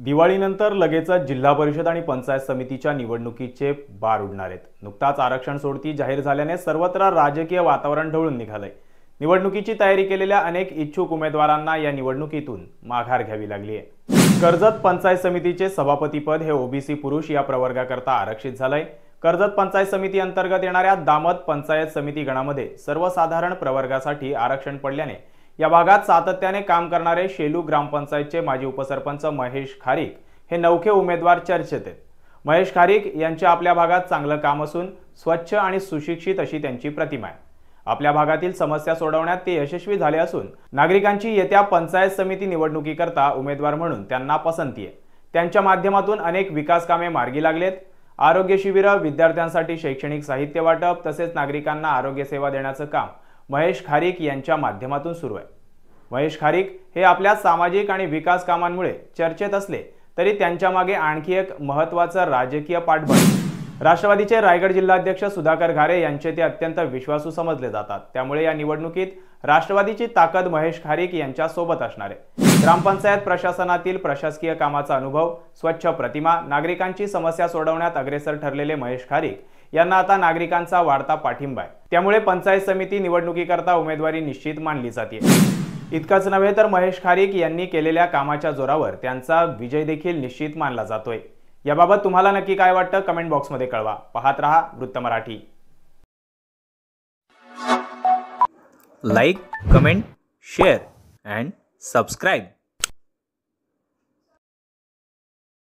दिवाळीनंतर लगेचच जिल्हा परिषद आणि पंचायत समितीच्या निवडणुकीचे बार उडणार आहेत। नुकताच आरक्षण सोडती जाहीर झाल्याने सर्वत्र राजकीय वातावरण ढवळून निघालंय। निवडणुकीची तयारी केलेल्या अनेक इच्छुक उमेदवारांना या निवडणुकीतून माघार घ्यावी लागली आहे। कर्जत पंचायत समितीचे सभापतीपद हे ओबीसी पुरुष या प्रवर्गाकरता आरक्षित झालंय। कर्जत पंचायत समिती अंतर्गत येणाऱ्या दामत पंचायत समिती गणामध्ये सर्वसाधारण प्रवर्गासाठी आरक्षण पडल्याने या भागात सातत्याने काम करणारे शेलू ग्रामपंचायतचे माजी उपसरपंच महेश खारीक हे नवखे उमेदवार चर्चेत आहेत। महेश खारीक यांचे आपल्या भागात चांगलं काम असून स्वच्छ आणि सुशिक्षित अशी त्यांची प्रतिमा आहे। आपल्या भागातील समस्या सोडवण्यात ते यशस्वी झाले असून नागरिकांची येत्या पंचायत समिती निवडणुकीकरता उमेदवार म्हणून त्यांना पसंती आहे। त्यांच्या माध्यमातून अनेक विकास कामे मार्गी लागलेत। आरोग्य शिबिर, विद्यार्थ्यांसाठी शैक्षणिक साहित्य वाटप तसेच नागरिकांना आरोग्य सेवा देण्याचं काम महेश खारीक यांच्या माध्यमातून सुरू आहे। महेश खारीक हे आपल्या सामाजिक आणि विकास कामांमुळे चर्चेत असले तरी त्यांच्या मागे आणखी एक महत्त्वाचं राजकीय पाठबळ राष्ट्रवादीचे रायगड जिल्हाध्यक्ष सुधाकर घारे यांचे ते अत्यंत विश्वासू समजले जातात। त्यामुळे या निवडणुकीत राष्ट्रवादीची ताकद महेश खारीक यांच्या सोबत असणार आहे। ग्रामपंचायत प्रशासनातील प्रशासकीय कामाचा अनुभव, स्वच्छ प्रतिमा, नागरिकांची समस्या सोडवण्यात अग्रेसर ठरलेले महेश खारीक यांना आता नागरिकांचा वाढता पाठिंबा आहे। त्यामुळे पंचायत समिती निवडणुकीकरता उमेदवारी निश्चित मानली जाते। इतकंच नव्हे तर महेश खारीक यांनी केलेल्या कामाच्या जोरावर त्यांचा विजय देखील निश्चित मानला जातोय। याबाबत तुम्हाला नक्की काय वाटतं कमेंट बॉक्समध्ये कळवा। पाहत रहा वृत्त Marathi. Like, comment, share and subscribe.